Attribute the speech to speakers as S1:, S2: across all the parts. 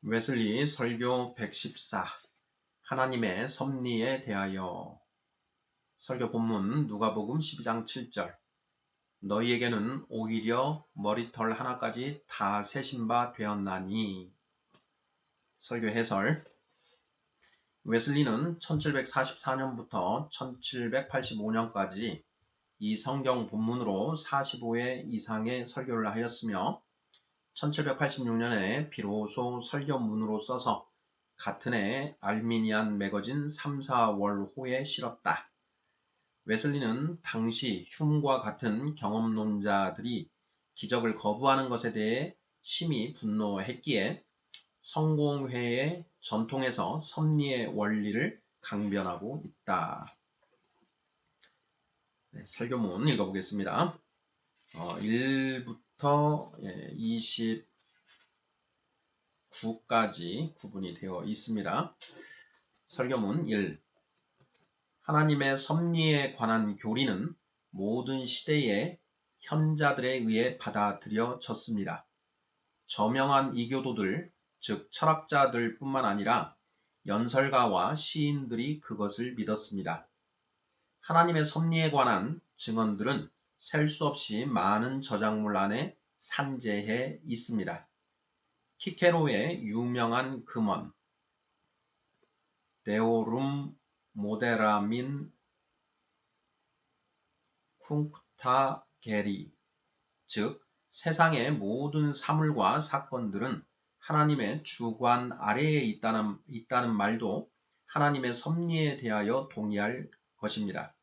S1: 웨슬리 설교 114 하나님의 섭리에 대하여. 설교 본문 누가복음 12장 7절. 너희에게는 오히려 머리털 하나까지 다 세신 바 되었나니. 설교 해설. 웨슬리는 1744년부터 1785년까지 이 성경 본문으로 45회 이상의 설교를 하였으며 1786년에 비로소 설교문으로 써서 같은 해 알미니안 매거진 3, 4월호에 실었다. 웨슬리는 당시 흉과 같은 경험론자들이 기적을 거부하는 것에 대해 심히 분노했기에 성공회의 전통에서 섭리의 원리를 강변하고 있다. 설교문 읽어보겠습니다. 1부터 29까지 구분이 되어 있습니다. 설교문 1. 하나님의 섭리에 관한 교리는 모든 시대의 현자들에 의해 받아들여졌습니다. 저명한 이교도들, 즉 철학자들 뿐만 아니라 연설가와 시인들이 그것을 믿었습니다. 하나님의 섭리에 관한 증언들은 셀 수 없이 많은 저작물 안에 산재해 있습니다. 키케로의 유명한 금언 데오룸 모데라민 쿵쿠타 게리, 즉 세상의 모든 사물과 사건들은 하나님의 주관 아래에 있다는 말도 하나님의 섭리에 대하여 동의할 것입니다.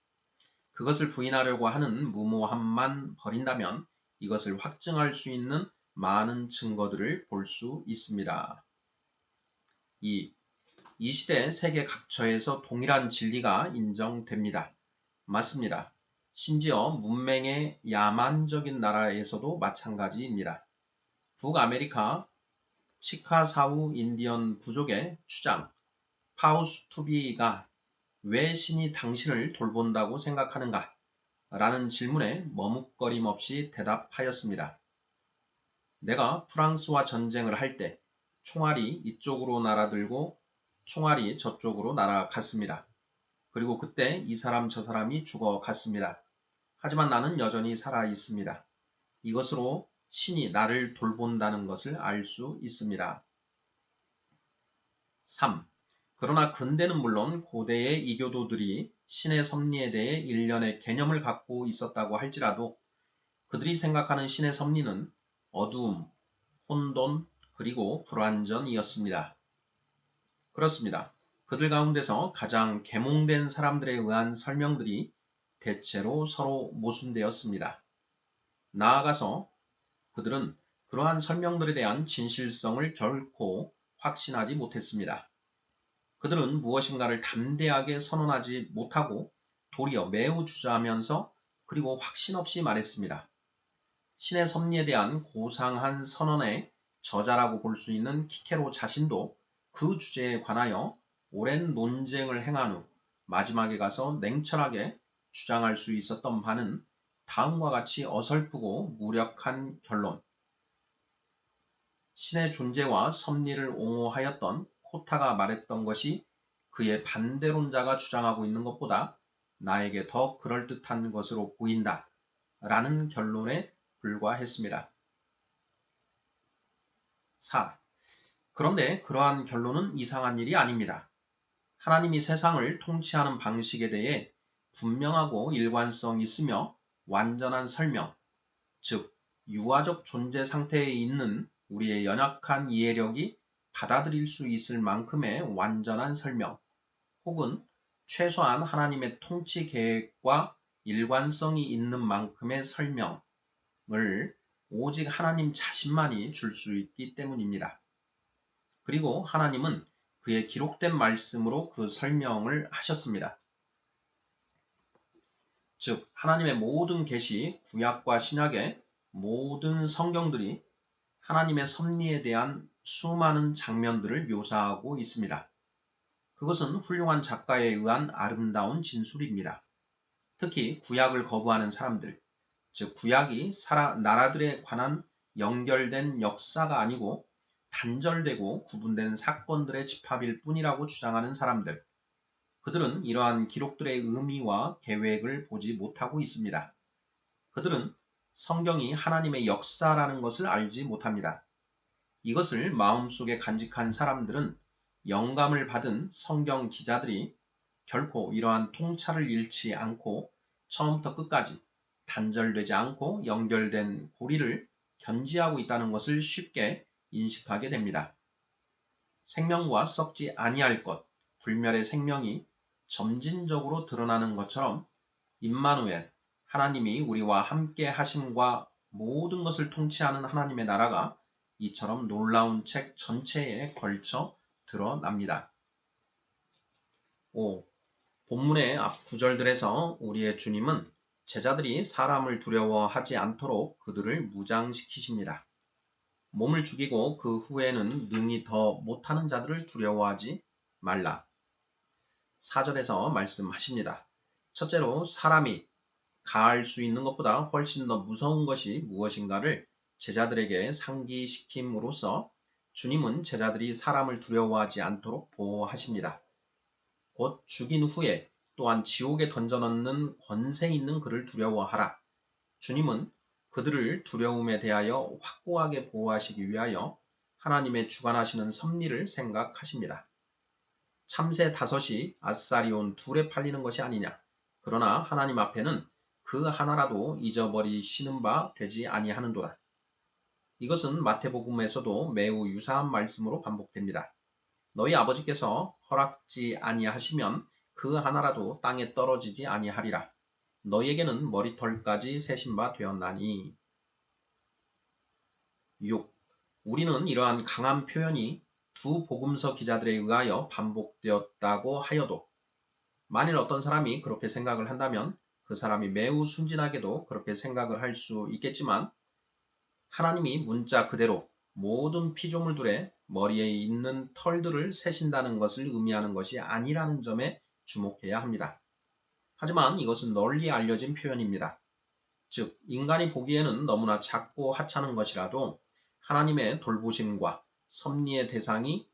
S1: 그것을 부인하려고 하는 무모함만 버린다면 이것을 확증할 수 있는 많은 증거들을 볼 수 있습니다. 2. 이 시대 세계 각처에서 동일한 진리가 인정됩니다. 맞습니다. 심지어 문맹의 야만적인 나라에서도 마찬가지입니다. 북아메리카 치카사우 인디언 부족의 주장 파우스투비가 왜 신이 당신을 돌본다고 생각하는가? 라는 질문에 머뭇거림 없이 대답하였습니다. 내가 프랑스와 전쟁을 할 때 총알이 이쪽으로 날아들고 총알이 저쪽으로 날아갔습니다. 그리고 그때 이 사람 저 사람이 죽어갔습니다. 하지만 나는 여전히 살아 있습니다. 이것으로 신이 나를 돌본다는 것을 알 수 있습니다. 3. 그러나 근대는 물론 고대의 이교도들이 신의 섭리에 대해 일련의 개념을 갖고 있었다고 할지라도 그들이 생각하는 신의 섭리는 어두움, 혼돈, 그리고 불완전이었습니다. 그렇습니다. 그들 가운데서 가장 계몽된 사람들에 의한 설명들이 대체로 서로 모순되었습니다. 나아가서 그들은 그러한 설명들에 대한 진실성을 결코 확신하지 못했습니다. 그들은 무엇인가를 담대하게 선언하지 못하고 도리어 매우 주저하면서 그리고 확신 없이 말했습니다. 신의 섭리에 대한 고상한 선언의 저자라고 볼 수 있는 키케로 자신도 그 주제에 관하여 오랜 논쟁을 행한 후 마지막에 가서 냉철하게 주장할 수 있었던 바는 다음과 같이 어설프고 무력한 결론. 신의 존재와 섭리를 옹호하였던 코타가 말했던 것이 그의 반대론자가 주장하고 있는 것보다 나에게 더 그럴듯한 것으로 보인다. 라는 결론에 불과했습니다. 4. 그런데 그러한 결론은 이상한 일이 아닙니다. 하나님이 세상을 통치하는 방식에 대해 분명하고 일관성 있으며 완전한 설명, 즉 유아적 존재 상태에 있는 우리의 연약한 이해력이 받아들일 수 있을 만큼의 완전한 설명, 혹은 최소한 하나님의 통치 계획과 일관성이 있는 만큼의 설명을 오직 하나님 자신만이 줄 수 있기 때문입니다. 그리고 하나님은 그의 기록된 말씀으로 그 설명을 하셨습니다. 즉 하나님의 모든 계시, 구약과 신약의 모든 성경들이 하나님의 섭리에 대한 수많은 장면들을 묘사하고 있습니다. 그것은 훌륭한 작가에 의한 아름다운 진술입니다. 특히 구약을 거부하는 사람들, 즉 구약이 나라들에 관한 연결된 역사가 아니고 단절되고 구분된 사건들의 집합일 뿐이라고 주장하는 사람들, 그들은 이러한 기록들의 의미와 계획을 보지 못하고 있습니다. 그들은 성경이 하나님의 역사라는 것을 알지 못합니다. 이것을 마음속에 간직한 사람들은 영감을 받은 성경 기자들이 결코 이러한 통찰을 잃지 않고 처음부터 끝까지 단절되지 않고 연결된 고리를 견지하고 있다는 것을 쉽게 인식하게 됩니다. 생명과 썩지 아니할 것, 불멸의 생명이 점진적으로 드러나는 것처럼 임마누엘, 하나님이 우리와 함께 하심과 모든 것을 통치하는 하나님의 나라가 이처럼 놀라운 책 전체에 걸쳐 드러납니다. 5. 본문의 앞 구절들에서 우리의 주님은 제자들이 사람을 두려워하지 않도록 그들을 무장시키십니다. 몸을 죽이고 그 후에는 능히 더 못하는 자들을 두려워하지 말라. 4절에서 말씀하십니다. 첫째로 사람이 가할 수 있는 것보다 훨씬 더 무서운 것이 무엇인가를 제자들에게 상기시킴으로써 주님은 제자들이 사람을 두려워하지 않도록 보호하십니다. 곧 죽인 후에 또한 지옥에 던져넣는 권세 있는 그를 두려워하라. 주님은 그들을 두려움에 대하여 확고하게 보호하시기 위하여 하나님의 주관하시는 섭리를 생각하십니다. 참새 5이 아싸리온 2에 팔리는 것이 아니냐. 그러나 하나님 앞에는 그 하나라도 잊어버리시는 바 되지 아니하는도다. 이것은 마태복음에서도 매우 유사한 말씀으로 반복됩니다. 너희 아버지께서 허락지 아니하시면 그 하나라도 땅에 떨어지지 아니하리라. 너희에게는 머리털까지 세신 바 되었나니. 6. 우리는 이러한 강한 표현이 두 복음서 기자들에 의하여 반복되었다고 하여도 만일 어떤 사람이 그렇게 생각을 한다면 그 사람이 매우 순진하게도 그렇게 생각을 할 수 있겠지만 하나님이 문자 그대로 모든 피조물들의 머리에 있는 털들을 세신다는 것을 의미하는 것이 아니라는 점에 주목해야 합니다. 하지만 이것은 널리 알려진 표현입니다. 즉 인간이 보기에는 너무나 작고 하찮은 것이라도 하나님의 돌보심과 섭리의 대상이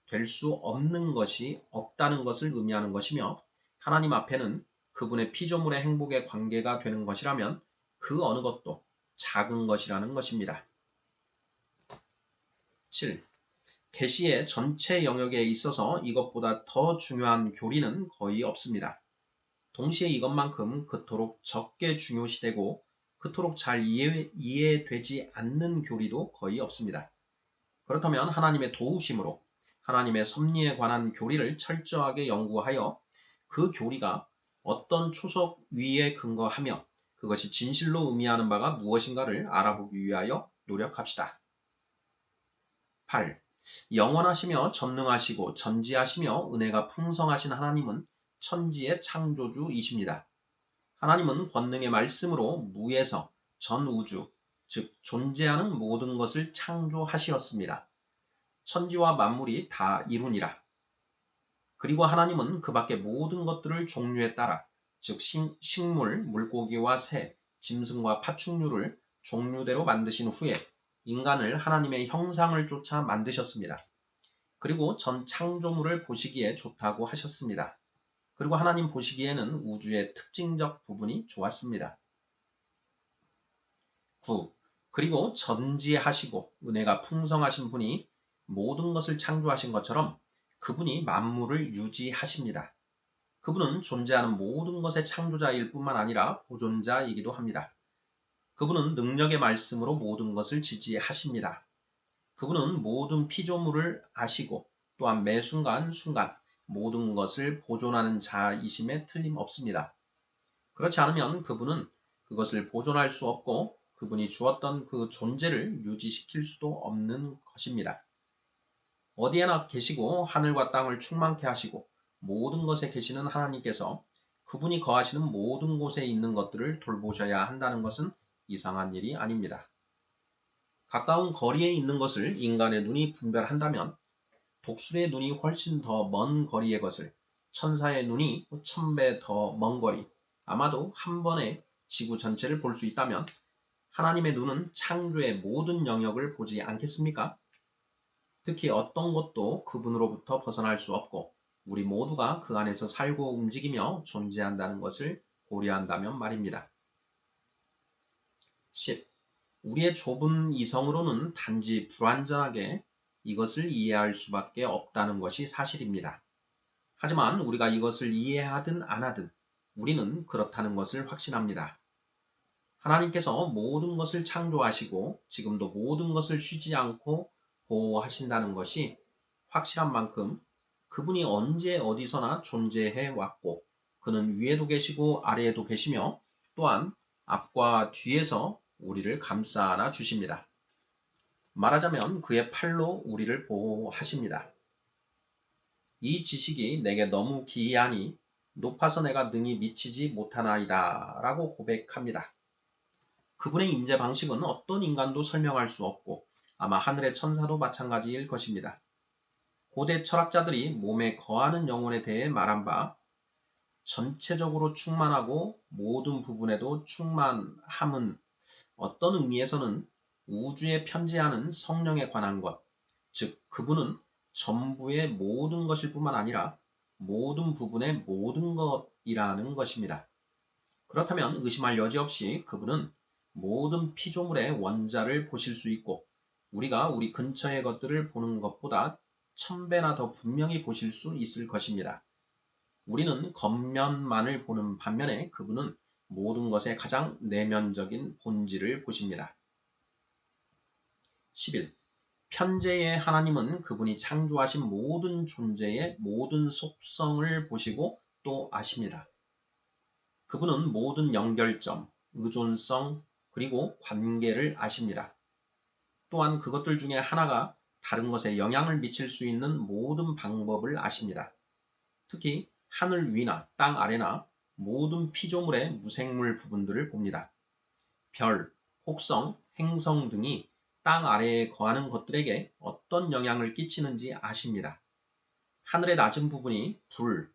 S1: 될 수 없는 것이 없다는 것을 의미하는 것이며 하나님 앞에는 그분의 피조물의 행복에 관계가 되는 것이라면 그 어느 것도 작은 것이라는 것입니다. 7. 계시의 전체 영역에 있어서 이것보다 더 중요한 교리는 거의 없습니다. 동시에 이것만큼 그토록 적게 중요시되고 그토록 잘 이해되지 않는 교리도 거의 없습니다. 그렇다면 하나님의 도우심으로 하나님의 섭리에 관한 교리를 철저하게 연구하여 그 교리가 어떤 초석 위에 근거하며 그것이 진실로 의미하는 바가 무엇인가를 알아보기 위하여 노력합시다. 8. 영원하시며 전능하시고 전지하시며 은혜가 풍성하신 하나님은 천지의 창조주이십니다. 하나님은 권능의 말씀으로 무에서 전 우주, 즉 존재하는 모든 것을 창조하시었습니다. 천지와 만물이 다 이루니라. 그리고 하나님은 그 밖의 모든 것들을 종류에 따라 즉 식물, 물고기와 새, 짐승과 파충류를 종류대로 만드신 후에 인간을 하나님의 형상을 쫓아 만드셨습니다. 그리고 전 창조물을 보시기에 좋다고 하셨습니다. 그리고 하나님 보시기에는 우주의 특징적 부분이 좋았습니다. 9. 그리고 전지하시고 은혜가 풍성하신 분이 모든 것을 창조하신 것처럼 그분이 만물을 유지하십니다. 그분은 존재하는 모든 것의 창조자일 뿐만 아니라 보존자이기도 합니다. 그분은 능력의 말씀으로 모든 것을 지지하십니다. 그분은 모든 피조물을 아시고 또한 매 순간 모든 것을 보존하는 자이심에 틀림없습니다. 그렇지 않으면 그분은 그것을 보존할 수 없고 그분이 주었던 그 존재를 유지시킬 수도 없는 것입니다. 어디에나 계시고 하늘과 땅을 충만케 하시고 모든 것에 계시는 하나님께서 그분이 거하시는 모든 곳에 있는 것들을 돌보셔야 한다는 것은 이상한 일이 아닙니다. 가까운 거리에 있는 것을 인간의 눈이 분별한다면 독수리의 눈이 훨씬 더 먼 거리의 것을 천사의 눈이 1000배 더 먼 거리, 아마도 한 번에 지구 전체를 볼 수 있다면 하나님의 눈은 창조의 모든 영역을 보지 않겠습니까? 특히 어떤 것도 그분으로부터 벗어날 수 없고 우리 모두가 그 안에서 살고 움직이며 존재한다는 것을 고려한다면 말입니다. 10. 우리의 좁은 이성으로는 단지 불완전하게 이것을 이해할 수밖에 없다는 것이 사실입니다. 하지만 우리가 이것을 이해하든 안 하든 우리는 그렇다는 것을 확신합니다. 하나님께서 모든 것을 창조하시고 지금도 모든 것을 쉬지 않고 보호하신다는 것이 확실한 만큼 그분이 언제 어디서나 존재해 왔고 그는 위에도 계시고 아래에도 계시며 또한 앞과 뒤에서 우리를 감싸 안아 주십니다. 말하자면 그의 팔로 우리를 보호하십니다. 이 지식이 내게 너무 기이하니 높아서 내가 능히 미치지 못하나이다 라고 고백합니다. 그분의 임재 방식은 어떤 인간도 설명할 수 없고 아마 하늘의 천사도 마찬가지일 것입니다. 고대 철학자들이 몸에 거하는 영혼에 대해 말한 바 전체적으로 충만하고 모든 부분에도 충만함은 어떤 의미에서는 우주에 편재하는 성령에 관한 것, 즉 그분은 전부의 모든 것일 뿐만 아니라 모든 부분의 모든 것이라는 것입니다. 그렇다면 의심할 여지 없이 그분은 모든 피조물의 원자를 보실 수 있고 우리가 우리 근처의 것들을 보는 것보다 1000배나 더 분명히 보실 수 있을 것입니다. 우리는 겉면만을 보는 반면에 그분은 모든 것의 가장 내면적인 본질을 보십니다. 11. 편재의 하나님은 그분이 창조하신 모든 존재의 모든 속성을 보시고 또 아십니다. 그분은 모든 연결점, 의존성, 그리고 관계를 아십니다. 또한 그것들 중에 하나가 다른 것에 영향을 미칠 수 있는 모든 방법을 아십니다. 특히 하늘 위나 땅 아래나 모든 피조물의 무생물 부분들을 봅니다. 별, 혹성, 행성 등이 땅 아래에 거하는 것들에게 어떤 영향을 끼치는지 아십니다. 하늘의 낮은 부분이 불,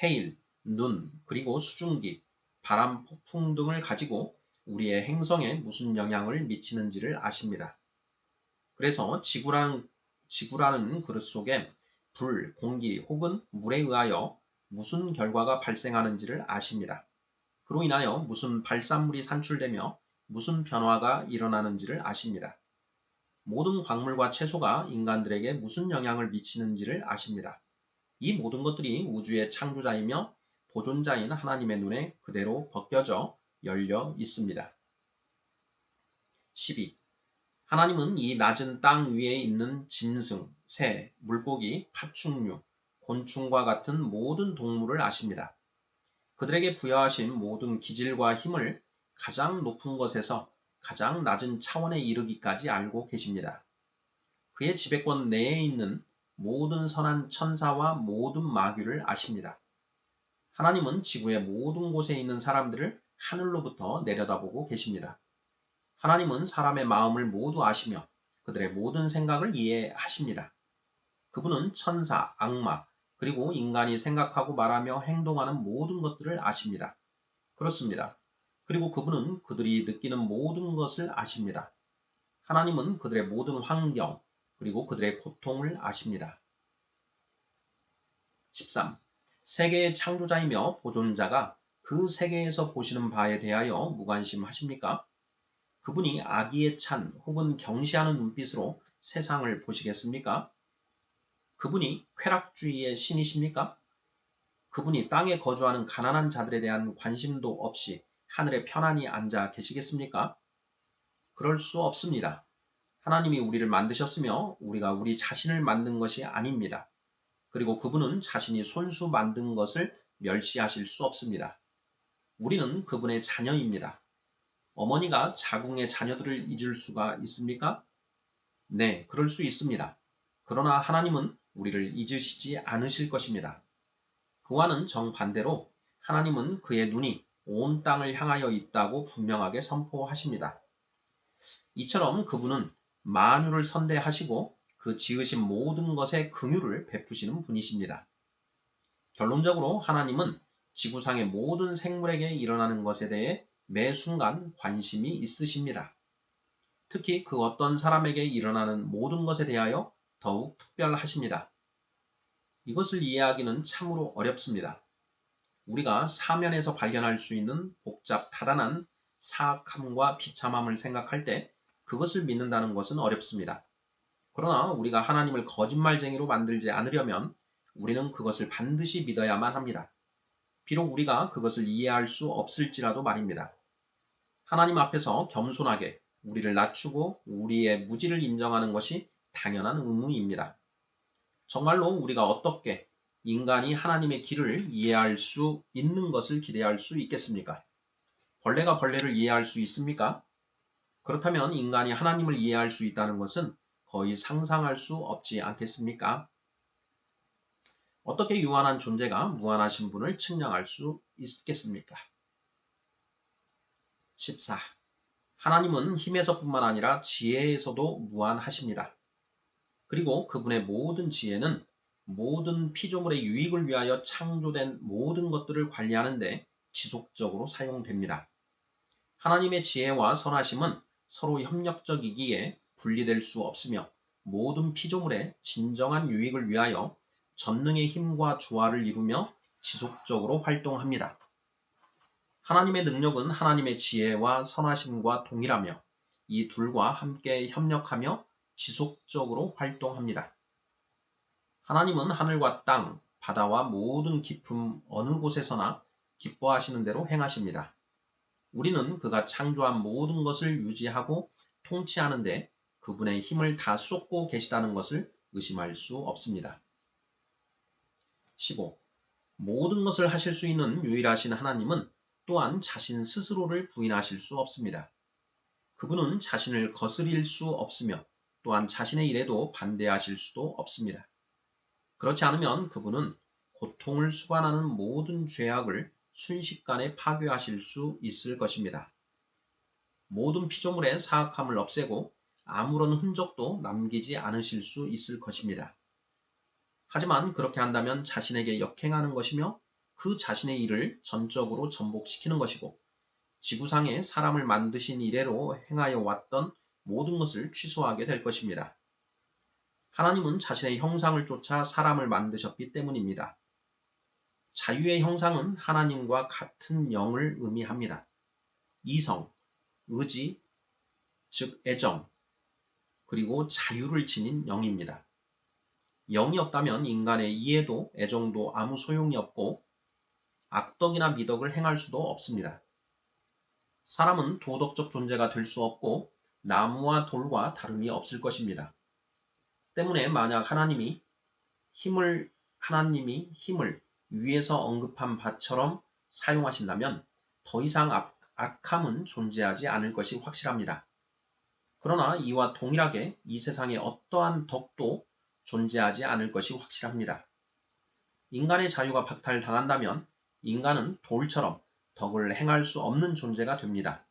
S1: 해일, 눈, 그리고 수증기, 바람, 폭풍 등을 가지고 우리의 행성에 무슨 영향을 미치는지를 아십니다. 그래서 지구라는 그릇 속에 불, 공기 혹은 물에 의하여 무슨 결과가 발생하는지를 아십니다. 그로 인하여 무슨 발산물이 산출되며 무슨 변화가 일어나는지를 아십니다. 모든 광물과 채소가 인간들에게 무슨 영향을 미치는지를 아십니다. 이 모든 것들이 우주의 창조자이며 보존자인 하나님의 눈에 그대로 벗겨져 열려 있습니다. 12. 하나님은 이 낮은 땅 위에 있는 짐승, 새, 물고기, 파충류, 곤충과 같은 모든 동물을 아십니다. 그들에게 부여하신 모든 기질과 힘을 가장 높은 것에서 가장 낮은 차원에 이르기까지 알고 계십니다. 그의 지배권 내에 있는 모든 선한 천사와 모든 마귀를 아십니다. 하나님은 지구의 모든 곳에 있는 사람들을 하늘로부터 내려다보고 계십니다. 하나님은 사람의 마음을 모두 아시며 그들의 모든 생각을 이해하십니다. 그분은 천사, 악마, 그리고 인간이 생각하고 말하며 행동하는 모든 것들을 아십니다. 그렇습니다. 그리고 그분은 그들이 느끼는 모든 것을 아십니다. 하나님은 그들의 모든 환경, 그리고 그들의 고통을 아십니다. 13. 세계의 창조자이며 보존자가 그 세계에서 보시는 바에 대하여 무관심하십니까? 그분이 악의에 찬 혹은 경시하는 눈빛으로 세상을 보시겠습니까? 그분이 쾌락주의의 신이십니까? 그분이 땅에 거주하는 가난한 자들에 대한 관심도 없이 하늘에 편안히 앉아 계시겠습니까? 그럴 수 없습니다. 하나님이 우리를 만드셨으며 우리가 우리 자신을 만든 것이 아닙니다. 그리고 그분은 자신이 손수 만든 것을 멸시하실 수 없습니다. 우리는 그분의 자녀입니다. 어머니가 자궁의 자녀들을 잊을 수가 있습니까? 네, 그럴 수 있습니다. 그러나 하나님은 우리를 잊으시지 않으실 것입니다. 그와는 정반대로 하나님은 그의 눈이 온 땅을 향하여 있다고 분명하게 선포하십니다. 이처럼 그분은 만유를 선대하시고 그 지으신 모든 것에 긍휼을 베푸시는 분이십니다. 결론적으로 하나님은 지구상의 모든 생물에게 일어나는 것에 대해 매 순간 관심이 있으십니다. 특히 그 어떤 사람에게 일어나는 모든 것에 대하여 더욱 특별하십니다. 이것을 이해하기는 참으로 어렵습니다. 우리가 사면에서 발견할 수 있는 복잡다단한 사악함과 비참함을 생각할 때 그것을 믿는다는 것은 어렵습니다. 그러나 우리가 하나님을 거짓말쟁이로 만들지 않으려면 우리는 그것을 반드시 믿어야만 합니다. 비록 우리가 그것을 이해할 수 없을지라도 말입니다. 하나님 앞에서 겸손하게 우리를 낮추고 우리의 무지를 인정하는 것이 당연한 의무입니다. 정말로 우리가 어떻게 인간이 하나님의 길을 이해할 수 있는 것을 기대할 수 있겠습니까? 벌레가 벌레를 이해할 수 있습니까? 그렇다면 인간이 하나님을 이해할 수 있다는 것은 거의 상상할 수 없지 않겠습니까? 어떻게 유한한 존재가 무한하신 분을 측량할 수 있겠습니까? 14. 하나님은 힘에서뿐만 아니라 지혜에서도 무한하십니다. 그리고 그분의 모든 지혜는 모든 피조물의 유익을 위하여 창조된 모든 것들을 관리하는 데 지속적으로 사용됩니다. 하나님의 지혜와 선하심은 서로 협력적이기에 분리될 수 없으며 모든 피조물의 진정한 유익을 위하여 전능의 힘과 조화를 이루며 지속적으로 활동합니다. 하나님의 능력은 하나님의 지혜와 선하심과 동일하며 이 둘과 함께 협력하며 지속적으로 활동합니다. 하나님은 하늘과 땅, 바다와 모든 깊음 어느 곳에서나 기뻐하시는 대로 행하십니다. 우리는 그가 창조한 모든 것을 유지하고 통치하는데 그분의 힘을 다 쏟고 계시다는 것을 의심할 수 없습니다. 15. 모든 것을 하실 수 있는 유일하신 하나님은 또한 자신 스스로를 부인하실 수 없습니다. 그분은 자신을 거스릴 수 없으며 또한 자신의 일에도 반대하실 수도 없습니다. 그렇지 않으면 그분은 고통을 수반하는 모든 죄악을 순식간에 파괴하실 수 있을 것입니다. 모든 피조물의 사악함을 없애고 아무런 흔적도 남기지 않으실 수 있을 것입니다. 하지만 그렇게 한다면 자신에게 역행하는 것이며 그 자신의 일을 전적으로 전복시키는 것이고 지구상에 사람을 만드신 이래로 행하여 왔던 모든 것을 취소하게 될 것입니다. 하나님은 자신의 형상을 쫓아 사람을 만드셨기 때문입니다. 자유의 형상은 하나님과 같은 영을 의미합니다. 이성, 의지, 즉 애정, 그리고 자유를 지닌 영입니다. 영이 없다면 인간의 이해도 애정도 아무 소용이 없고 악덕이나 미덕을 행할 수도 없습니다. 사람은 도덕적 존재가 될 수 없고 나무와 돌과 다름이 없을 것입니다. 때문에 만약 하나님이 힘을 위에서 언급한 바처럼 사용하신다면 더 이상 악함은 존재하지 않을 것이 확실합니다. 그러나 이와 동일하게 이 세상에 어떠한 덕도 존재하지 않을 것이 확실합니다. 인간의 자유가 박탈당한다면 인간은 돌처럼 덕을 행할 수 없는 존재가 됩니다.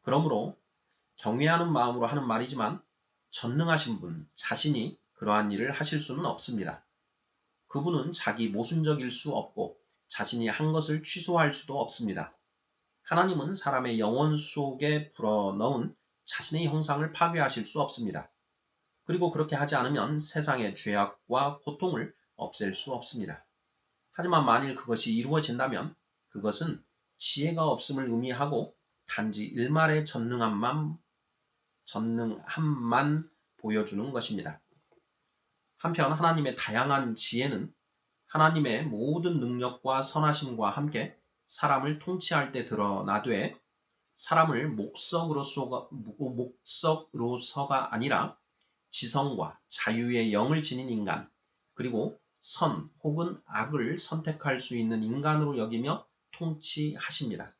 S1: 그러므로 경외하는 마음으로 하는 말이지만 전능하신 분 자신이 그러한 일을 하실 수는 없습니다. 그분은 자기 모순적일 수 없고 자신이 한 것을 취소할 수도 없습니다. 하나님은 사람의 영혼 속에 불어넣은 자신의 형상을 파괴하실 수 없습니다. 그리고 그렇게 하지 않으면 세상의 죄악과 고통을 없앨 수 없습니다. 하지만 만일 그것이 이루어진다면 그것은 지혜가 없음을 의미하고 단지 일말의 전능함만 보여주는 것입니다. 한편 하나님의 다양한 지혜는 하나님의 모든 능력과 선하심과 함께 사람을 통치할 때 드러나되 사람을 목석으로서가 아니라 지성과 자유의 영을 지닌 인간, 그리고 선 혹은 악을 선택할 수 있는 인간으로 여기며 통치하십니다.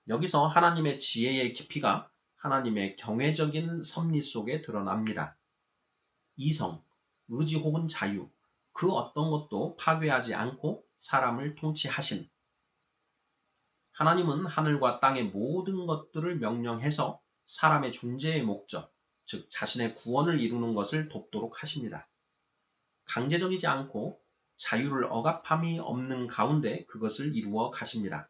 S1: 여기서 하나님의 지혜의 깊이가 하나님의 경외적인 섭리 속에 드러납니다. 이성, 의지 혹은 자유, 그 어떤 것도 파괴하지 않고 사람을 통치하신 하나님은 하늘과 땅의 모든 것들을 명령해서 사람의 존재의 목적, 즉 자신의 구원을 이루는 것을 돕도록 하십니다. 강제적이지 않고 자유를 억압함이 없는 가운데 그것을 이루어 가십니다.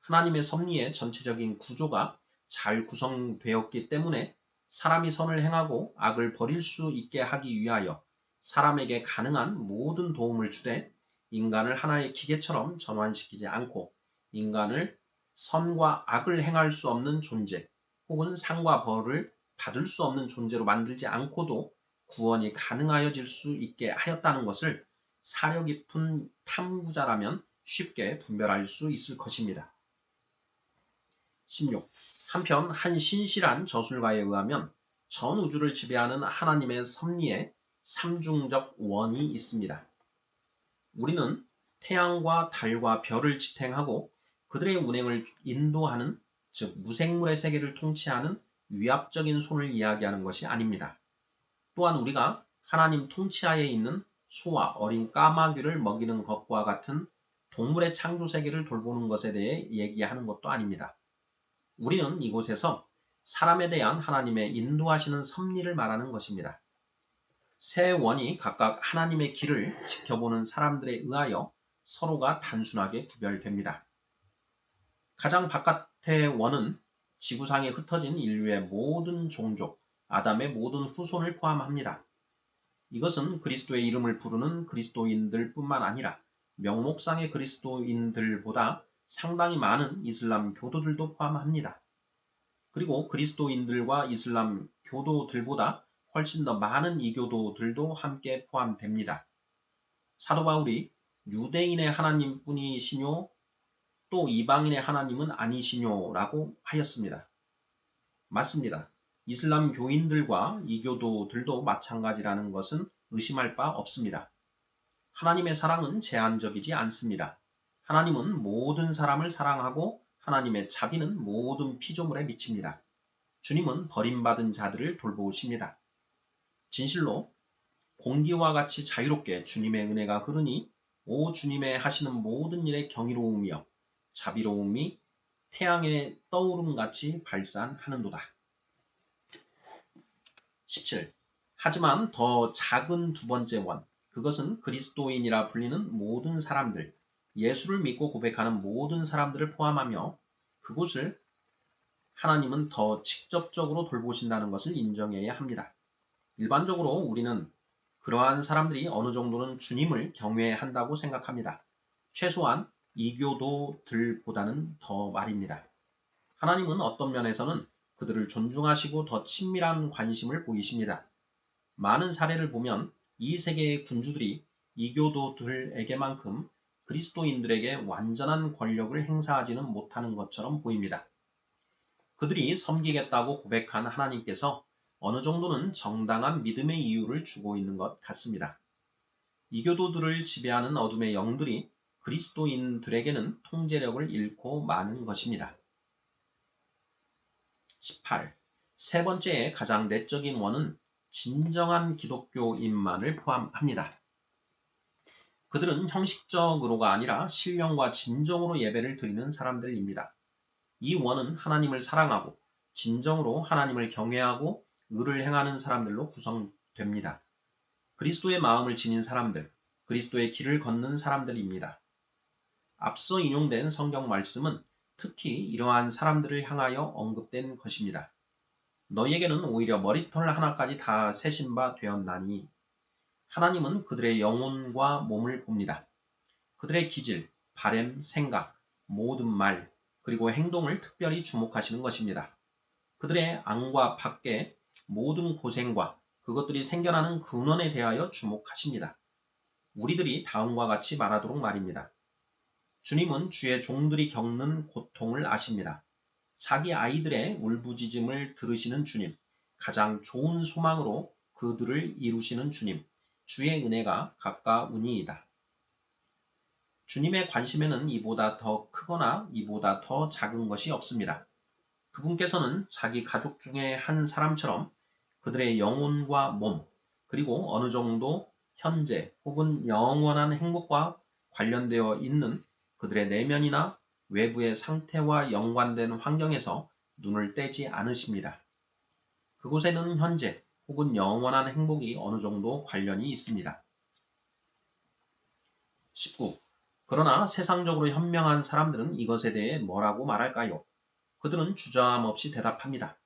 S1: 하나님의 섭리의 전체적인 구조가 잘 구성되었기 때문에 사람이 선을 행하고 악을 버릴 수 있게 하기 위하여 사람에게 가능한 모든 도움을 주되 인간을 하나의 기계처럼 전환시키지 않고 인간을 선과 악을 행할 수 없는 존재 혹은 상과 벌을 받을 수 없는 존재로 만들지 않고도 구원이 가능하여질 수 있게 하였다는 것을 사려 깊은 탐구자라면 쉽게 분별할 수 있을 것입니다. 16. 한편 한 신실한 저술가에 의하면 전 우주를 지배하는 하나님의 섭리에 삼중적 원이 있습니다. 우리는 태양과 달과 별을 지탱하고 그들의 운행을 인도하는, 즉 무생물의 세계를 통치하는 위압적인 손을 이야기하는 것이 아닙니다. 또한 우리가 하나님 통치하에 있는 소와 어린 까마귀를 먹이는 것과 같은 동물의 창조 세계를 돌보는 것에 대해 얘기하는 것도 아닙니다. 우리는 이곳에서 사람에 대한 하나님의 인도하시는 섭리를 말하는 것입니다. 세 원이 각각 하나님의 길을 지켜보는 사람들에 의하여 서로가 단순하게 구별됩니다. 가장 바깥의 원은 지구상에 흩어진 인류의 모든 종족, 아담의 모든 후손을 포함합니다. 이것은 그리스도의 이름을 부르는 그리스도인들 뿐만 아니라 명목상의 그리스도인들보다 상당히 많은 이슬람 교도들도 포함합니다. 그리고 그리스도인들과 이슬람 교도들보다 훨씬 더 많은 이교도들도 함께 포함됩니다. 사도 바울이 유대인의 하나님뿐이시뇨 또 이방인의 하나님은 아니시뇨 라고 하였습니다. 맞습니다. 이슬람 교인들과 이교도들도 마찬가지라는 것은 의심할 바 없습니다. 하나님의 사랑은 제한적이지 않습니다. 하나님은 모든 사람을 사랑하고 하나님의 자비는 모든 피조물에 미칩니다. 주님은 버림받은 자들을 돌보십니다. 진실로 공기와 같이 자유롭게 주님의 은혜가 흐르니 오 주님의 하시는 모든 일에 경이로움이여 자비로움이 태양의 떠오름같이 발산하는도다. 17. 하지만 더 작은 두 번째 원, 그것은 그리스도인이라 불리는 모든 사람들, 예수를 믿고 고백하는 모든 사람들을 포함하며 그곳을 하나님은 더 직접적으로 돌보신다는 것을 인정해야 합니다. 일반적으로 우리는 그러한 사람들이 어느 정도는 주님을 경외한다고 생각합니다. 최소한 이교도들보다는 더 말입니다. 하나님은 어떤 면에서는 그들을 존중하시고 더 친밀한 관심을 보이십니다. 많은 사례를 보면 이 세계의 군주들이 이교도들에게만큼 그리스도인들에게 완전한 권력을 행사하지는 못하는 것처럼 보입니다. 그들이 섬기겠다고 고백한 하나님께서 어느 정도는 정당한 믿음의 이유를 주고 있는 것 같습니다. 이교도들을 지배하는 어둠의 영들이 그리스도인들에게는 통제력을 잃고 마는 것입니다. 18. 세 번째의 가장 내적인 원은 진정한 기독교인만을 포함합니다. 그들은 형식적으로가 아니라 신령과 진정으로 예배를 드리는 사람들입니다. 이 원은 하나님을 사랑하고 진정으로 하나님을 경외하고 의를 행하는 사람들로 구성됩니다. 그리스도의 마음을 지닌 사람들, 그리스도의 길을 걷는 사람들입니다. 앞서 인용된 성경 말씀은 특히 이러한 사람들을 향하여 언급된 것입니다. 너희에게는 오히려 머리털 하나까지 다 세신 바 되었나니 하나님은 그들의 영혼과 몸을 봅니다. 그들의 기질, 바램, 생각, 모든 말, 그리고 행동을 특별히 주목하시는 것입니다. 그들의 안과 밖의 모든 고생과 그것들이 생겨나는 근원에 대하여 주목하십니다. 우리들이 다음과 같이 말하도록 말입니다. 주님은 주의 종들이 겪는 고통을 아십니다. 자기 아이들의 울부짖음을 들으시는 주님, 가장 좋은 소망으로 그들을 이루시는 주님, 주의 은혜가 가까우니이다. 주님의 관심에는 이보다 더 크거나 이보다 더 작은 것이 없습니다. 그분께서는 자기 가족 중에 한 사람처럼 그들의 영혼과 몸, 그리고 어느 정도 현재 혹은 영원한 행복과 관련되어 있는 그들의 내면이나 외부의 상태와 연관된 환경에서 눈을 떼지 않으십니다. 그곳에는 현재 혹은 영원한 행복이 어느 정도 관련이 있습니다. 19. 그러나 세상적으로 현명한 사람들은 이것에 대해 뭐라고 말할까요? 그들은 주저함 없이 대답합니다.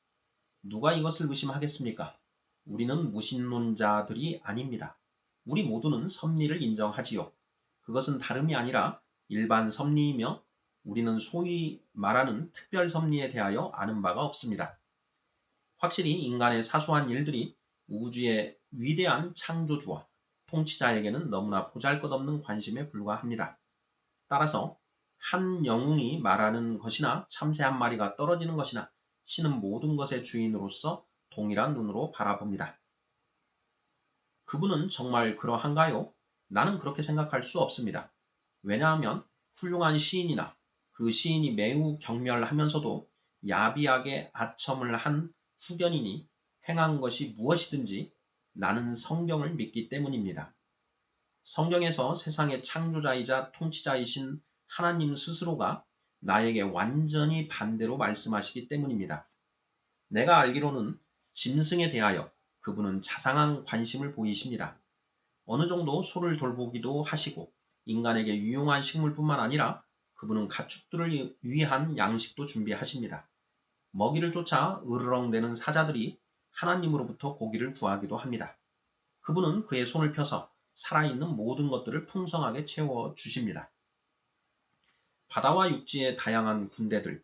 S1: 누가 이것을 의심하겠습니까? 우리는 무신론자들이 아닙니다. 우리 모두는 섭리를 인정하지요. 그것은 다름이 아니라 일반 섭리이며 우리는 소위 말하는 특별 섭리에 대하여 아는 바가 없습니다. 확실히 인간의 사소한 일들이 우주의 위대한 창조주와 통치자에게는 너무나 보잘것없는 관심에 불과합니다. 따라서 한 영웅이 말하는 것이나 참새 한 마리가 떨어지는 것이나 신은 모든 것의 주인으로서 동일한 눈으로 바라봅니다. 그분은 정말 그러한가요? 나는 그렇게 생각할 수 없습니다. 왜냐하면 훌륭한 시인이나 그 시인이 매우 경멸하면서도 야비하게 아첨을 한 후견인이 행한 것이 무엇이든지 나는 성경을 믿기 때문입니다. 성경에서 세상의 창조자이자 통치자이신 하나님 스스로가 나에게 완전히 반대로 말씀하시기 때문입니다. 내가 알기로는 짐승에 대하여 그분은 자상한 관심을 보이십니다. 어느 정도 소를 돌보기도 하시고 인간에게 유용한 식물뿐만 아니라 그분은 가축들을 위한 양식도 준비하십니다. 먹이를 쫓아 으르렁대는 사자들이 하나님으로부터 고기를 구하기도 합니다. 그분은 그의 손을 펴서 살아있는 모든 것들을 풍성하게 채워주십니다. 바다와 육지의 다양한 군대들,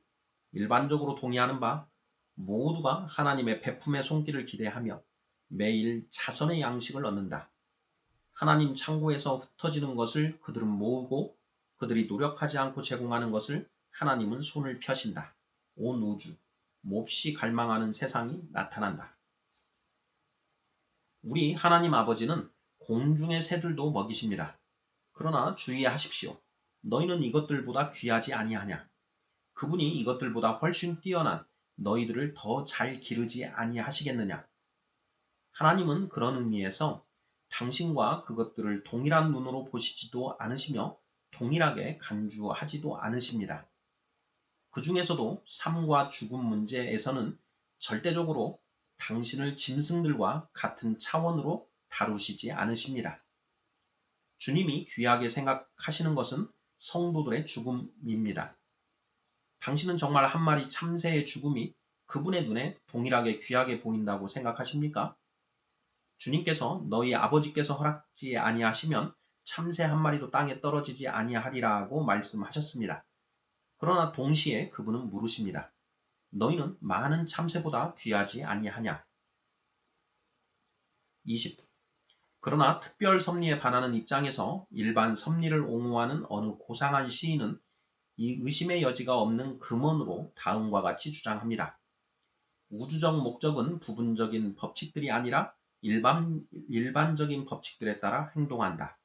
S1: 일반적으로 동의하는 바 모두가 하나님의 베품의 손길을 기대하며 매일 자선의 양식을 얻는다. 하나님 창고에서 흩어지는 것을 그들은 모으고 그들이 노력하지 않고 제공하는 것을 하나님은 손을 펴신다. 온 우주, 몹시 갈망하는 세상이 나타난다. 우리 하나님 아버지는 공중의 새들도 먹이십니다. 그러나 주의하십시오. 너희는 이것들보다 귀하지 아니하냐. 그분이 이것들보다 훨씬 뛰어난 너희들을 더 잘 기르지 아니하시겠느냐. 하나님은 그런 의미에서 당신과 그것들을 동일한 눈으로 보시지도 않으시며 동일하게 간주하지도 않으십니다. 그 중에서도 삶과 죽음 문제에서는 절대적으로 당신을 짐승들과 같은 차원으로 다루시지 않으십니다. 주님이 귀하게 생각하시는 것은 성도들의 죽음입니다. 당신은 정말 한 마리 참새의 죽음이 그분의 눈에 동일하게 귀하게 보인다고 생각하십니까? 주님께서 너희 아버지께서 허락지 아니하시면 참새 한 마리도 땅에 떨어지지 아니하리라고 말씀하셨습니다. 그러나 동시에 그분은 물으십니다. 너희는 많은 참새보다 귀하지 아니하냐? 20. 그러나 특별 섭리에 반하는 입장에서 일반 섭리를 옹호하는 어느 고상한 시인은 이 의심의 여지가 없는 금언으로 다음과 같이 주장합니다. 우주적 목적은 부분적인 법칙들이 아니라 일반적인 법칙들에 따라 행동한다.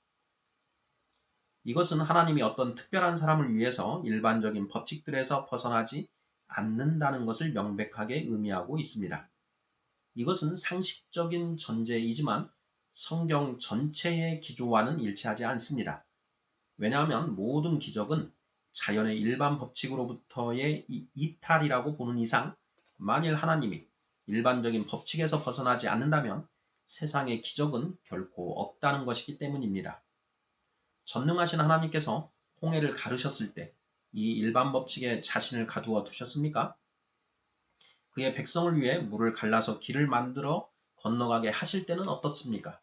S1: 이것은 하나님이 어떤 특별한 사람을 위해서 일반적인 법칙들에서 벗어나지 않는다는 것을 명백하게 의미하고 있습니다. 이것은 상식적인 전제이지만 성경 전체의 기조와는 일치하지 않습니다. 왜냐하면 모든 기적은 자연의 일반 법칙으로부터의 이탈이라고 보는 이상 만일 하나님이 일반적인 법칙에서 벗어나지 않는다면 세상의 기적은 결코 없다는 것이기 때문입니다. 전능하신 하나님께서 홍해를 가르셨을 때 이 일반 법칙에 자신을 가두어 두셨습니까? 그의 백성을 위해 물을 갈라서 길을 만들어 건너가게 하실 때는 어떻습니까?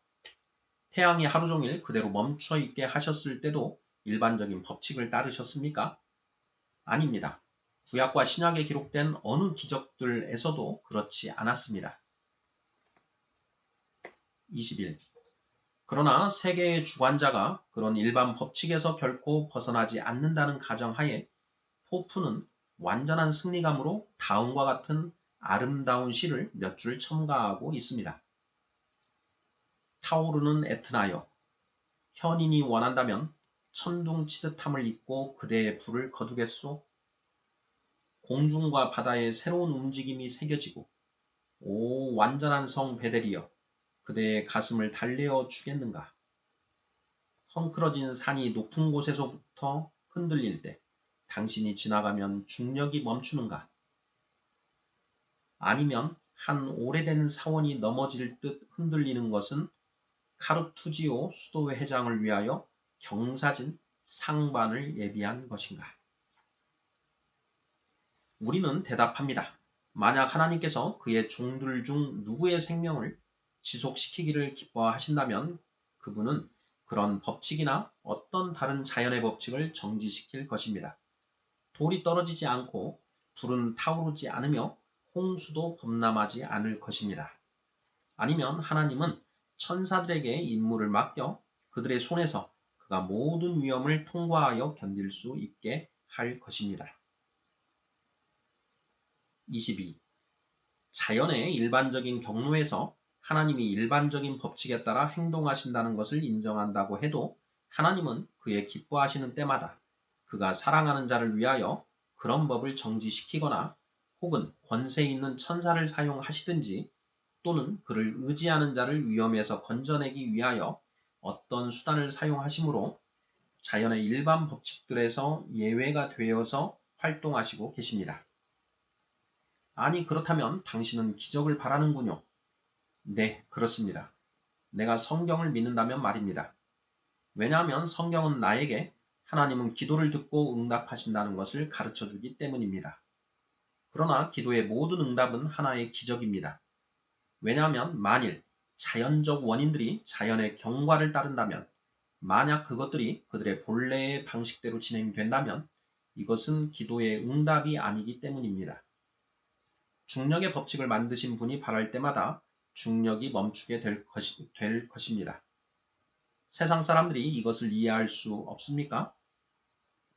S1: 태양이 하루 종일 그대로 멈춰 있게 하셨을 때도 일반적인 법칙을 따르셨습니까? 아닙니다. 구약과 신약에 기록된 어느 기적들에서도 그렇지 않았습니다. 21. 그러나 세계의 주관자가 그런 일반 법칙에서 결코 벗어나지 않는다는 가정하에 포프는 완전한 승리감으로 다음과 같은 아름다운 시를 몇 줄 첨가하고 있습니다. 타오르는 에트나여, 현인이 원한다면 천둥치듯함을 잊고 그대의 불을 거두겠소? 공중과 바다에 새로운 움직임이 새겨지고 오 완전한 성 베델이여 그대의 가슴을 달래어 주겠는가? 헝클어진 산이 높은 곳에서부터 흔들릴 때 당신이 지나가면 중력이 멈추는가? 아니면 한 오래된 사원이 넘어질 듯 흔들리는 것은 카르투지오 수도회장을 위하여 경사진 상반을 예비한 것인가? 우리는 대답합니다. 만약 하나님께서 그의 종들 중 누구의 생명을 지속시키기를 기뻐하신다면 그분은 그런 법칙이나 어떤 다른 자연의 법칙을 정지시킬 것입니다. 돌이 떨어지지 않고 불은 타오르지 않으며 홍수도 범람하지 않을 것입니다. 아니면 하나님은 천사들에게 임무를 맡겨 그들의 손에서 그가 모든 위험을 통과하여 견딜 수 있게 할 것입니다. 22. 자연의 일반적인 경로에서 하나님이 일반적인 법칙에 따라 행동하신다는 것을 인정한다고 해도 하나님은 그의 기뻐하시는 때마다 그가 사랑하는 자를 위하여 그런 법을 정지시키거나 혹은 권세 있는 천사를 사용하시든지 또는 그를 의지하는 자를 위험에서 건져내기 위하여 어떤 수단을 사용하시므로 자연의 일반 법칙들에서 예외가 되어서 활동하시고 계십니다. 아니 그렇다면 당신은 기적을 바라는군요. 네, 그렇습니다. 내가 성경을 믿는다면 말입니다. 왜냐하면 성경은 나에게 하나님은 기도를 듣고 응답하신다는 것을 가르쳐 주기 때문입니다. 그러나 기도의 모든 응답은 하나의 기적입니다. 왜냐하면 만일 자연적 원인들이 자연의 경과를 따른다면, 만약 그것들이 그들의 본래의 방식대로 진행된다면 이것은 기도의 응답이 아니기 때문입니다. 중력의 법칙을 만드신 분이 바랄 때마다 중력이 멈추게 될 것입니다. 세상 사람들이 이것을 이해할 수 없습니까?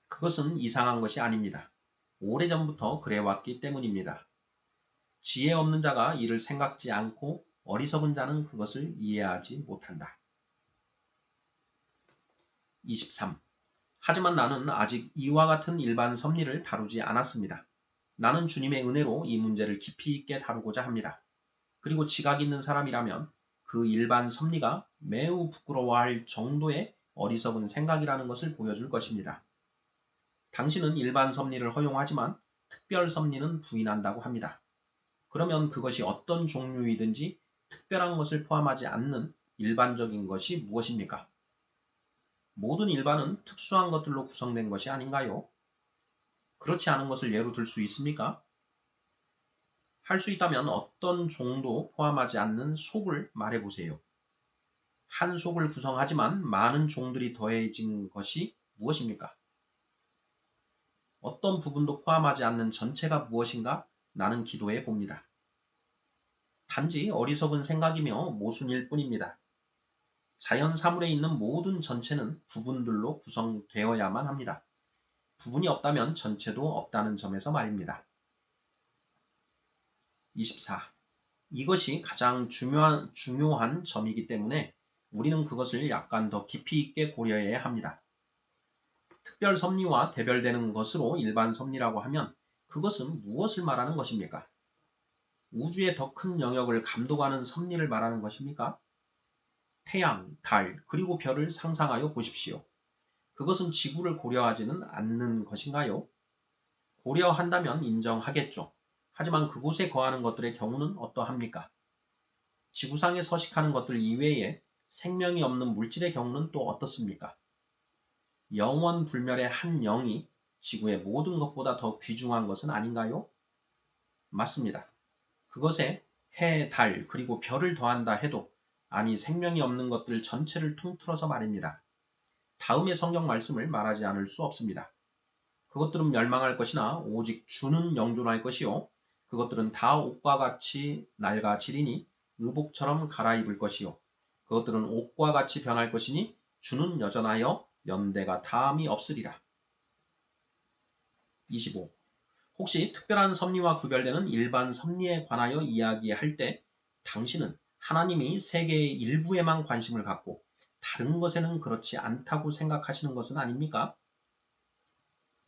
S1: 그것은 이상한 것이 아닙니다. 오래전부터 그래왔기 때문입니다. 지혜 없는 자가 이를 생각지 않고 어리석은 자는 그것을 이해하지 못한다. 23. 하지만 나는 아직 이와 같은 일반 섭리를 다루지 않았습니다. 나는 주님의 은혜로 이 문제를 깊이 있게 다루고자 합니다. 그리고 지각 있는 사람이라면 그 일반 섭리가 매우 부끄러워할 정도의 어리석은 생각이라는 것을 보여줄 것입니다. 당신은 일반 섭리를 허용하지만 특별 섭리는 부인한다고 합니다. 그러면 그것이 어떤 종류이든지 특별한 것을 포함하지 않는 일반적인 것이 무엇입니까? 모든 일반은 특수한 것들로 구성된 것이 아닌가요? 그렇지 않은 것을 예로 들 수 있습니까? 할 수 있다면 어떤 종도 포함하지 않는 속을 말해보세요. 한 속을 구성하지만 많은 종들이 더해진 것이 무엇입니까? 어떤 부분도 포함하지 않는 전체가 무엇인가? 나는 기도해 봅니다. 단지 어리석은 생각이며 모순일 뿐입니다. 자연 사물에 있는 모든 전체는 부분들로 구성되어야만 합니다. 부분이 없다면 전체도 없다는 점에서 말입니다. 24. 이것이 가장 중요한 점이기 때문에 우리는 그것을 약간 더 깊이 있게 고려해야 합니다. 특별 섭리와 대별되는 것으로 일반 섭리라고 하면 그것은 무엇을 말하는 것입니까? 우주의 더 큰 영역을 감독하는 섭리를 말하는 것입니까? 태양, 달, 그리고 별을 상상하여 보십시오. 그것은 지구를 고려하지는 않는 것인가요? 고려한다면 인정하겠죠. 하지만 그곳에 거하는 것들의 경우는 어떠합니까? 지구상에 서식하는 것들 이외에 생명이 없는 물질의 경우는 또 어떻습니까? 영원 불멸의 한 영이 지구의 모든 것보다 더 귀중한 것은 아닌가요? 맞습니다. 그것에 해, 달, 그리고 별을 더한다 해도 아니 생명이 없는 것들 전체를 통틀어서 말입니다. 다음의 성경 말씀을 말하지 않을 수 없습니다. 그것들은 멸망할 것이나 오직 주는 영존할 것이요. 그것들은 다 옷과 같이 낡아지리니 의복처럼 갈아입을 것이요. 그것들은 옷과 같이 변할 것이니 주는 여전하여 연대가 다함이 없으리라. 25. 혹시 특별한 섭리와 구별되는 일반 섭리에 관하여 이야기할 때 당신은 하나님이 세계의 일부에만 관심을 갖고 다른 것에는 그렇지 않다고 생각하시는 것은 아닙니까?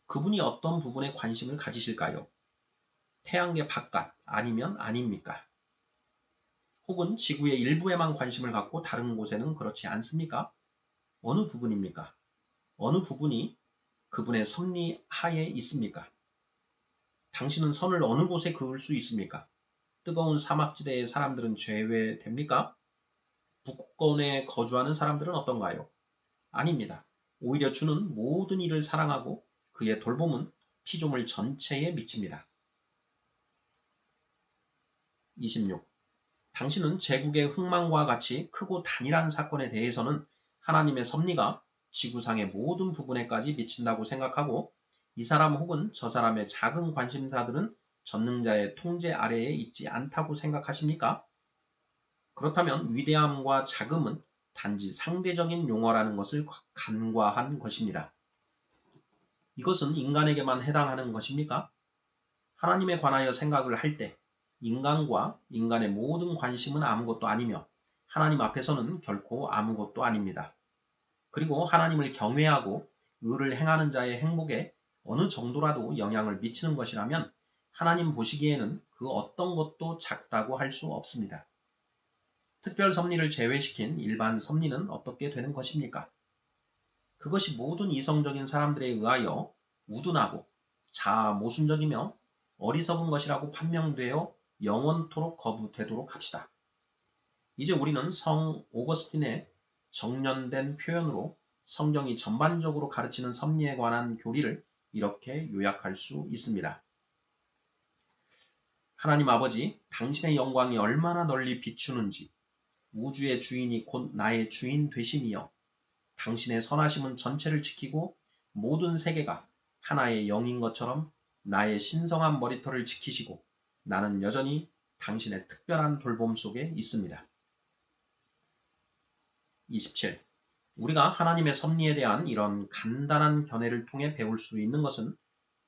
S1: 그분이 어떤 부분에 관심을 가지실까요? 태양계 바깥 아니면 아닙니까? 혹은 지구의 일부에만 관심을 갖고 다른 곳에는 그렇지 않습니까? 어느 부분입니까? 어느 부분이 그분의 섭리 하에 있습니까? 당신은 선을 어느 곳에 그을 수 있습니까? 뜨거운 사막지대의 사람들은 제외됩니까? 북극권에 거주하는 사람들은 어떤가요? 아닙니다. 오히려 주는 모든 이를 사랑하고 그의 돌봄은 피조물 전체에 미칩니다. 26. 당신은 제국의 흥망과 같이 크고 단일한 사건에 대해서는 하나님의 섭리가 지구상의 모든 부분에까지 미친다고 생각하고 이 사람 혹은 저 사람의 작은 관심사들은 전능자의 통제 아래에 있지 않다고 생각하십니까? 그렇다면 위대함과 자금은 단지 상대적인 용어라는 것을 간과한 것입니다. 이것은 인간에게만 해당하는 것입니까? 하나님에 관하여 생각을 할 때 인간과 인간의 모든 관심은 아무것도 아니며 하나님 앞에서는 결코 아무것도 아닙니다. 그리고 하나님을 경외하고 의를 행하는 자의 행복에 어느 정도라도 영향을 미치는 것이라면 하나님 보시기에는 그 어떤 것도 작다고 할 수 없습니다. 특별 섭리를 제외시킨 일반 섭리는 어떻게 되는 것입니까? 그것이 모든 이성적인 사람들에 의하여 우둔하고 자아 모순적이며 어리석은 것이라고 판명되어 영원토록 거부되도록 합시다. 이제 우리는 성 오거스틴의 정련된 표현으로 성경이 전반적으로 가르치는 섭리에 관한 교리를 이렇게 요약할 수 있습니다. 하나님 아버지, 당신의 영광이 얼마나 널리 비추는지 우주의 주인이 곧 나의 주인 되심이여 당신의 선하심은 전체를 지키고 모든 세계가 하나의 영인 것처럼 나의 신성한 머리털을 지키시고 나는 여전히 당신의 특별한 돌봄 속에 있습니다. 27. 우리가 하나님의 섭리에 대한 이런 간단한 견해를 통해 배울 수 있는 것은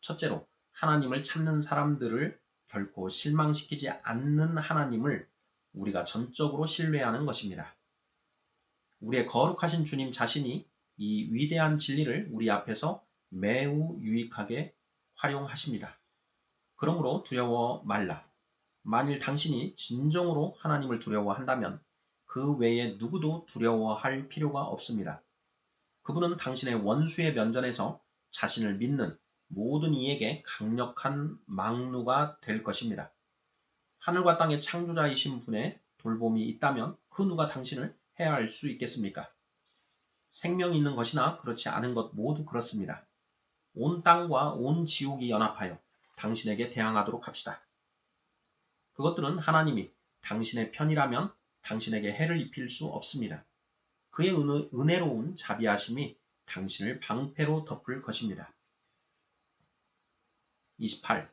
S1: 첫째로 하나님을 찾는 사람들을 결코 실망시키지 않는 하나님을 우리가 전적으로 신뢰하는 것입니다. 우리의 거룩하신 주님 자신이 이 위대한 진리를 우리 앞에서 매우 유익하게 활용하십니다. 그러므로 두려워 말라. 만일 당신이 진정으로 하나님을 두려워한다면 그 외에 누구도 두려워할 필요가 없습니다. 그분은 당신의 원수의 면전에서 자신을 믿는 모든 이에게 강력한 망루가 될 것입니다. 하늘과 땅의 창조자이신 분의 돌봄이 있다면 그 누가 당신을 해할 수 있겠습니까? 생명이 있는 것이나 그렇지 않은 것 모두 그렇습니다. 온 땅과 온 지옥이 연합하여 당신에게 대항하도록 합시다. 그것들은 하나님이 당신의 편이라면 당신에게 해를 입힐 수 없습니다. 그의 은혜로운 자비하심이 당신을 방패로 덮을 것입니다. 28.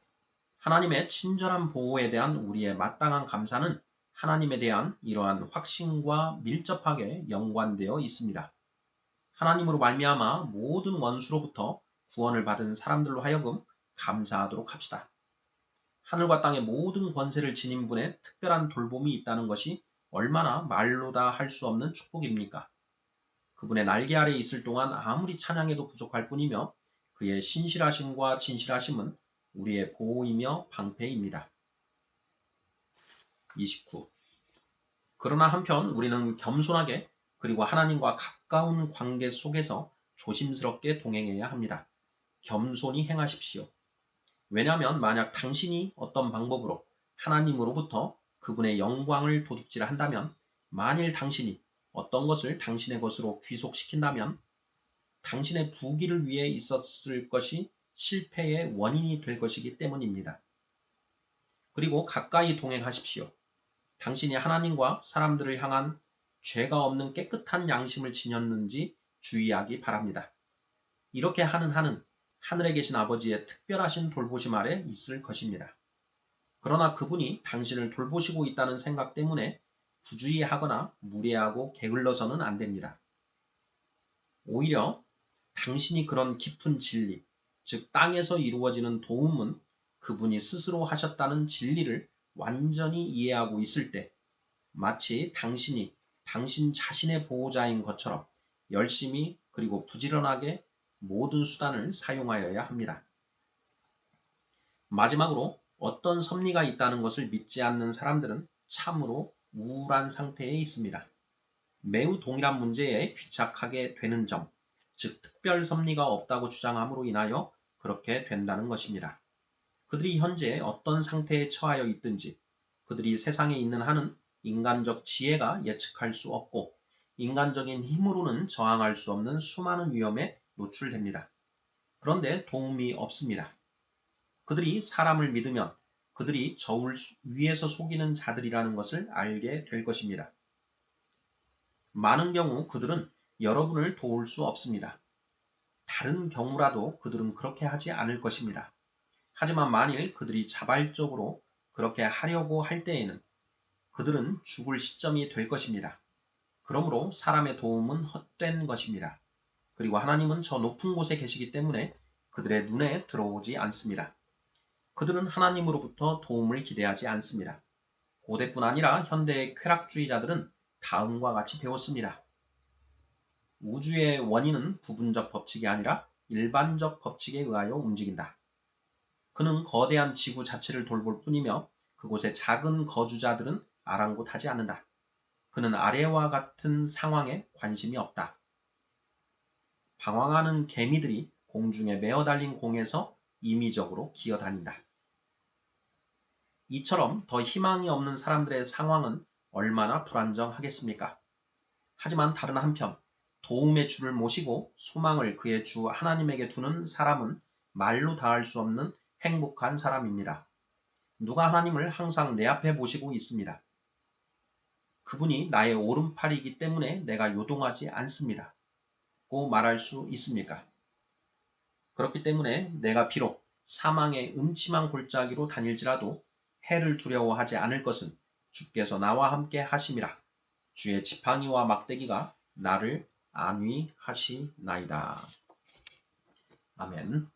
S1: 하나님의 친절한 보호에 대한 우리의 마땅한 감사는 하나님에 대한 이러한 확신과 밀접하게 연관되어 있습니다. 하나님으로 말미암아 모든 원수로부터 구원을 받은 사람들로 하여금 감사하도록 합시다. 하늘과 땅의 모든 권세를 지닌 분의 특별한 돌봄이 있다는 것이 얼마나 말로 다 할 수 없는 축복입니까? 그분의 날개 아래 있을 동안 아무리 찬양해도 부족할 뿐이며 그의 신실하심과 진실하심은 우리의 보호이며 방패입니다. 29. 그러나 한편 우리는 겸손하게 그리고 하나님과 가까운 관계 속에서 조심스럽게 동행해야 합니다. 겸손히 행하십시오. 왜냐하면 만약 당신이 어떤 방법으로 하나님으로부터 그분의 영광을 도둑질한다면 만일 당신이 어떤 것을 당신의 것으로 귀속시킨다면 당신의 부귀를 위해 있었을 것이 실패의 원인이 될 것이기 때문입니다. 그리고 가까이 동행하십시오. 당신이 하나님과 사람들을 향한 죄가 없는 깨끗한 양심을 지녔는지 주의하기 바랍니다. 이렇게 하는 한은 하늘에 계신 아버지의 특별하신 돌보심 아래 있을 것입니다. 그러나 그분이 당신을 돌보시고 있다는 생각 때문에 부주의하거나 무례하고 게을러서는 안 됩니다. 오히려 당신이 그런 깊은 진리, 즉 땅에서 이루어지는 도움은 그분이 스스로 하셨다는 진리를 완전히 이해하고 있을 때 마치 당신이 당신 자신의 보호자인 것처럼 열심히 그리고 부지런하게 모든 수단을 사용하여야 합니다. 마지막으로 어떤 섭리가 있다는 것을 믿지 않는 사람들은 참으로 우울한 상태에 있습니다. 매우 동일한 문제에 귀착하게 되는 점, 즉 특별 섭리가 없다고 주장함으로 인하여 그렇게 된다는 것입니다. 그들이 현재 어떤 상태에 처하여 있든지 그들이 세상에 있는 한은 인간적 지혜가 예측할 수 없고 인간적인 힘으로는 저항할 수 없는 수많은 위험에 노출됩니다. 그런데 도움이 없습니다. 그들이 사람을 믿으면 그들이 저울 위에서 속이는 자들이라는 것을 알게 될 것입니다. 많은 경우 그들은 여러분을 도울 수 없습니다. 다른 경우라도 그들은 그렇게 하지 않을 것입니다. 하지만 만일 그들이 자발적으로 그렇게 하려고 할 때에는 그들은 죽을 시점이 될 것입니다. 그러므로 사람의 도움은 헛된 것입니다. 그리고 하나님은 저 높은 곳에 계시기 때문에 그들의 눈에 들어오지 않습니다. 그들은 하나님으로부터 도움을 기대하지 않습니다. 고대뿐 아니라 현대의 쾌락주의자들은 다음과 같이 배웠습니다. 우주의 원인은 부분적 법칙이 아니라 일반적 법칙에 의하여 움직인다. 그는 거대한 지구 자체를 돌볼 뿐이며 그곳의 작은 거주자들은 아랑곳하지 않는다. 그는 아래와 같은 상황에 관심이 없다. 방황하는 개미들이 공중에 메어 달린 공에서 임의적으로 기어다닌다. 이처럼 더 희망이 없는 사람들의 상황은 얼마나 불안정하겠습니까? 하지만 다른 한편 도움의 주를 모시고 소망을 그의 주 하나님에게 두는 사람은 말로 다할 수 없는 행복한 사람입니다. 누가 하나님을 항상 내 앞에 모시고 있습니다. 그분이 나의 오른팔이기 때문에 내가 요동하지 않습니다. 고 말할 수 있습니까? 그렇기 때문에 내가 비록 사망의 음침한 골짜기로 다닐지라도 해를 두려워하지 않을 것은 주께서 나와 함께 하심이라. 주의 지팡이와 막대기가 나를 안위하시나이다. 아멘.